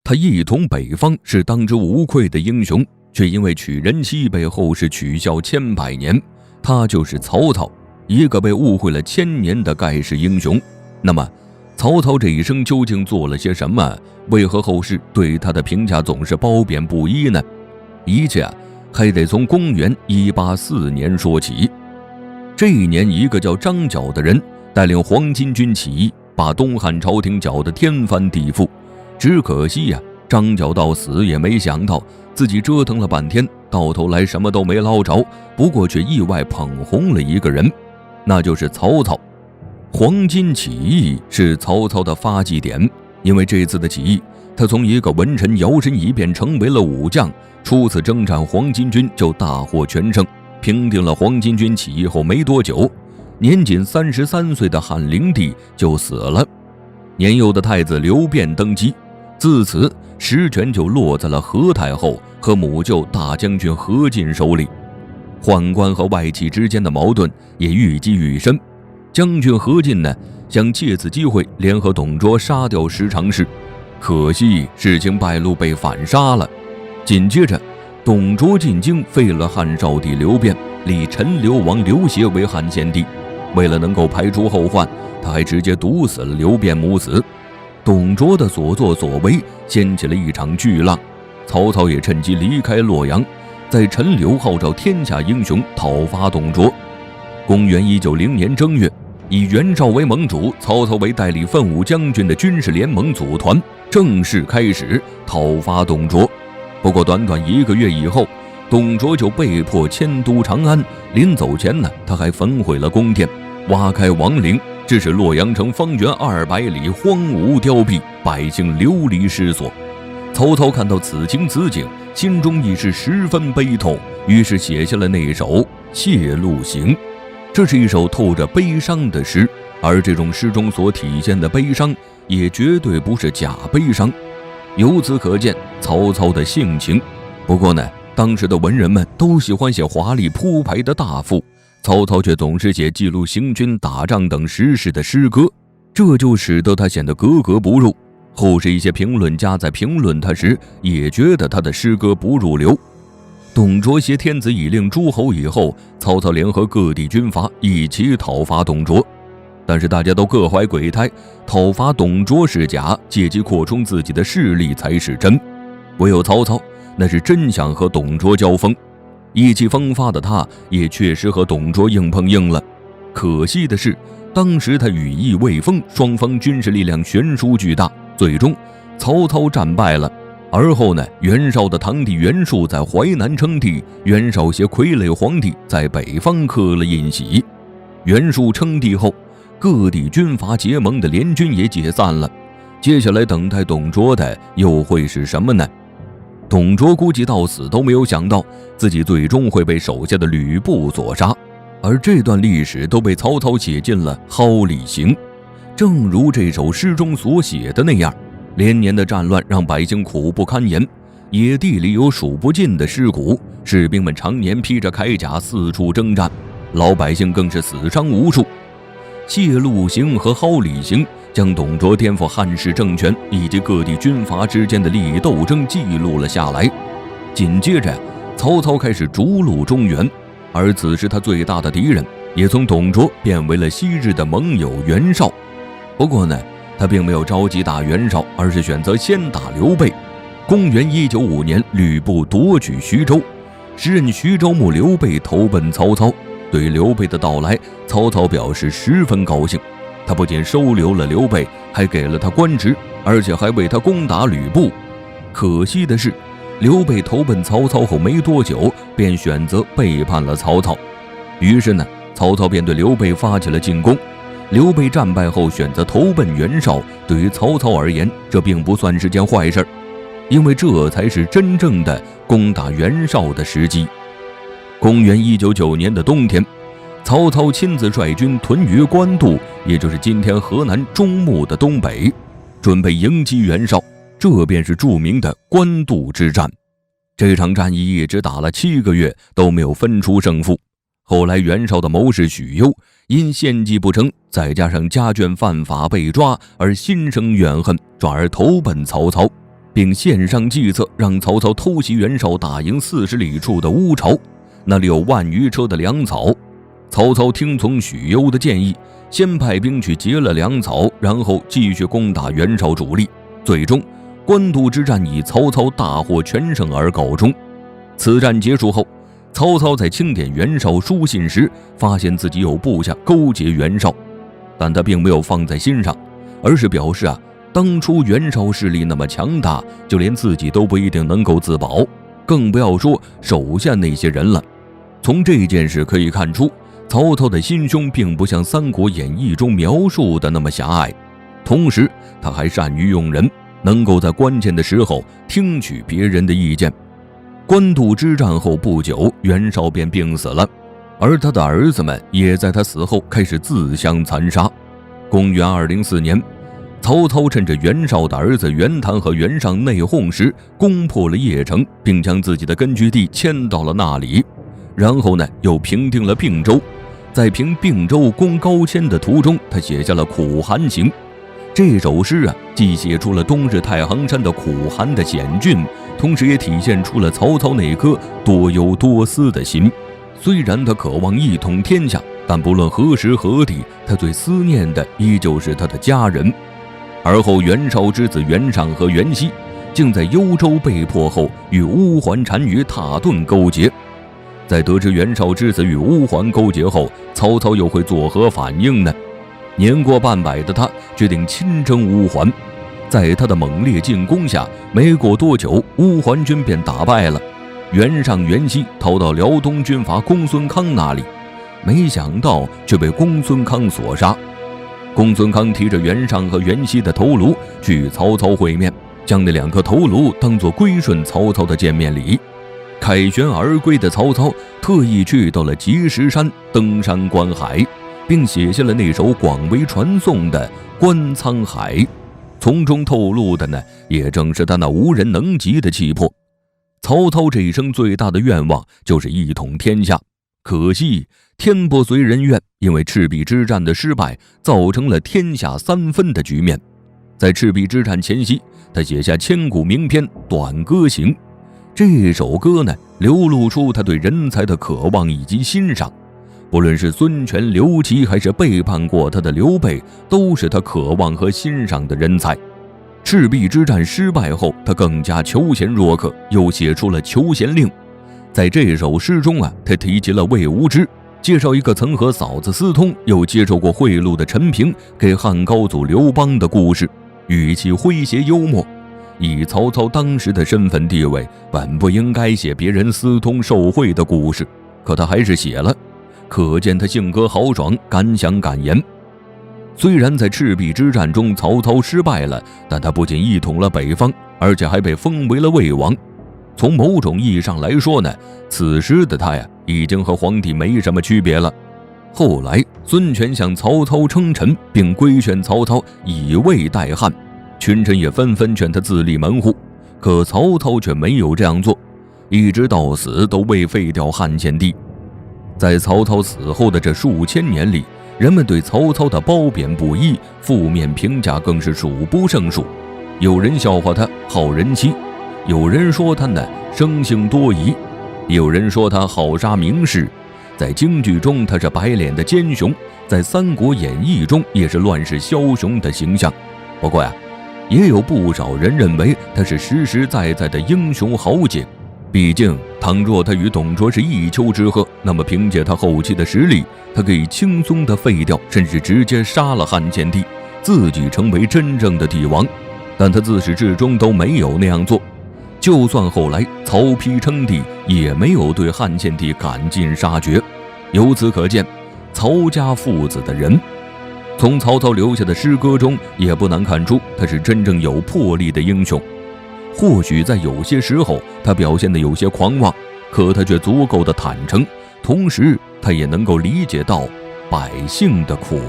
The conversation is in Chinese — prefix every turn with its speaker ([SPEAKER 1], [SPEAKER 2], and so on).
[SPEAKER 1] 他一统北方是当之无愧的英雄，却因为娶人妻被后世取笑千百年。他就是曹操，一个被误会了1000年的盖世英雄。那么曹操这一生究竟做了些什么？为何后世对他的评价总是褒贬不一呢？一切还得从公元184年说起。这一年，一个叫张角的人带领黄巾军起义，把东汉朝廷搅得天翻地覆。只可惜张角到死也没想到，自己折腾了半天，到头来什么都没捞着，不过却意外捧红了一个人，那就是曹操。黄巾起义是曹操的发迹点，因为这次的起义，他从一个文臣摇身一变成为了武将，初次征战黄巾军就大获全胜，平定了黄巾军起义后没多久，年仅33岁的汉灵帝就死了，年幼的太子刘辩登基，自此实权就落在了何太后和母舅大将军何进手里。宦官和外戚之间的矛盾也愈积愈深，将军何进想借此机会联合董卓杀掉十常侍，可惜事情败露，被反杀了。紧接着董卓进京，废了汉少帝刘辩，立陈留王刘协为汉献帝。为了能够排除后患，他还直接毒死了刘辩母子。董卓的所作所为掀起了一场巨浪，曹操也趁机离开洛阳，在陈留号召天下英雄讨伐董卓。公元190年正月，以袁绍为盟主，曹操为代理奋武将军的军事联盟组团，正式开始讨伐董卓。不过短短1个月以后，董卓就被迫迁都长安，临走前他还焚毁了宫殿，挖开王陵，致使洛阳城方圆200里荒芜凋敝，百姓流离失所。曹操看到此情此景，心中已是十分悲痛，于是写下了那首《谢路行》。这是一首透着悲伤的诗，而这种诗中所体现的悲伤也绝对不是假悲伤，由此可见曹操的性情。不过当时的文人们都喜欢写华丽铺排的大赋，曹操却总是写记录行军打仗等时事的诗歌，这就使得他显得格格不入。后世一些评论家在评论他时也觉得他的诗歌不入流。董卓挟天子以令诸侯以后，曹操联合各地军阀一起讨伐董卓，但是大家都各怀鬼胎，讨伐董卓是假，借机扩充自己的势力才是真。唯有曹操那是真想和董卓交锋，意气风发的他也确实和董卓硬碰硬了。可惜的是，当时他羽翼未丰，双方军事力量悬殊巨大，最终曹操战败了。而后袁绍的堂弟袁术在淮南称帝，袁绍携傀儡皇帝在北方刻了印玺。袁术称帝后，各地军阀结盟的联军也解散了。接下来等待董卓的又会是什么呢？董卓估计到死都没有想到自己最终会被手下的吕布所杀，而这段历史都被曹操写进了《蒿里行》。正如这首诗中所写的那样，连年的战乱让百姓苦不堪言，野地里有数不尽的尸骨，士兵们常年披着铠甲四处征战，老百姓更是死伤无数。谢路行和蒿里行将董卓颠覆汉室政权以及各地军阀之间的利益斗争记录了下来。紧接着曹操开始逐鹿中原，而此时他最大的敌人也从董卓变为了昔日的盟友袁绍。不过他并没有着急打袁绍，而是选择先打刘备。公元195年，吕布夺取徐州，时任徐州牧刘备投奔曹操。对刘备的到来，曹操表示十分高兴，他不仅收留了刘备，还给了他官职，而且还为他攻打吕布。可惜的是，刘备投奔曹操后没多久，便选择背叛了曹操。于是曹操便对刘备发起了进攻。刘备战败后选择投奔袁绍，对于曹操而言，这并不算是件坏事，因为这才是真正的攻打袁绍的时机。公元199年的冬天，曹操亲自率军屯于官渡，也就是今天河南中牟的东北，准备迎击袁绍，这便是著名的官渡之战。这场战役一直打了7个月，都没有分出胜负。后来袁绍的谋士许攸因献计不成，再加上家眷犯法被抓，而心生怨恨，转而投奔曹操。并献上计策，让曹操偷袭袁绍大营40里处的乌巢，那里有万余车的粮草。曹操听从许攸的建议，先派兵去劫了粮草，然后继续攻打袁绍主力。最终官渡之战以曹操大获全胜而告终。此战结束后，曹操在清点袁绍书信时，发现自己有部下勾结袁绍，但他并没有放在心上，而是表示当初袁绍势力那么强大，就连自己都不一定能够自保，更不要说手下那些人了。从这件事可以看出，曹操的心胸并不像《三国演义》中描述的那么狭隘，同时他还善于用人，能够在关键的时候听取别人的意见。官渡之战后不久，袁绍便病死了，而他的儿子们也在他死后开始自相残杀。公元204年，曹操趁着袁绍的儿子袁谭和袁尚内讧时，攻破了邺城，并将自己的根据地迁到了那里。然后又平定了并州。在平并州攻高迁的途中，他写下了《苦寒行》。这首诗既写出了冬日太行山的苦寒的险峻，同时也体现出了曹操那颗多忧多思的心。虽然他渴望一统天下，但不论何时何地，他最思念的依旧是他的家人。而后袁绍之子袁尚和袁熙竟在幽州被迫后，与乌桓单于蹋顿勾结。在得知袁绍之子与乌桓勾结后，曹操又会作何反应呢？年过半百的他决定亲征乌桓。在他的猛烈进攻下，没过多久，乌桓军便打败了。袁尚、袁熙逃到辽东军阀公孙康那里，没想到却被公孙康所杀。公孙康提着袁尚和袁熙的头颅去曹操会面，将那2颗头颅当作归顺曹操的见面礼。凯旋而归的曹操特意去到了碣石山登山观海，并写下了那首广为传颂的《观沧海》，从中透露的也正是他那无人能及的气魄。曹操这一生最大的愿望就是一统天下，可惜天不随人愿，因为赤壁之战的失败，造成了天下三分的局面。在赤壁之战前夕，他写下千古名篇《短歌行》。这首歌流露出他对人才的渴望以及欣赏。不论是孙权、刘琦，还是背叛过他的刘备，都是他渴望和欣赏的人才。赤壁之战失败后，他更加求贤若渴，又写出了《求贤令》。在这首诗中他提及了魏无知，介绍一个曾和嫂子私通，又接受过贿赂的陈平给汉高祖刘邦的故事，语气诙谐幽默。以曹操当时的身份地位，本不应该写别人私通受贿的故事，可他还是写了，可见他性格豪爽，敢想敢言。虽然在赤壁之战中曹操失败了，但他不仅一统了北方，而且还被封为了魏王。从某种意义上来说此时的他已经和皇帝没什么区别了。后来孙权向曹操称臣，并规劝曹操以魏代汉，群臣也纷纷劝他自立门户，可曹操却没有这样做，一直到死都未废掉汉献帝。在曹操死后的这数千年里，人们对曹操的褒贬不一，负面评价更是数不胜数。有人笑话他好人妻，有人说他生性多疑，有人说他好杀名士。在京剧中他是白脸的奸雄，在《三国演义》中也是乱世枭雄的形象。不过也有不少人认为他是实实在在的英雄豪杰。毕竟倘若他与董卓是一丘之貉，那么凭借他后期的实力，他可以轻松地废掉，甚至直接杀了汉献帝，自己成为真正的帝王。但他自始至终都没有那样做，就算后来曹丕称帝，也没有对汉献帝赶尽杀绝。由此可见，曹家父子的人，从曹操留下的诗歌中也不难看出，他是真正有魄力的英雄。或许在有些时候他表现得有些狂妄，可他却足够的坦诚，同时他也能够理解到百姓的苦。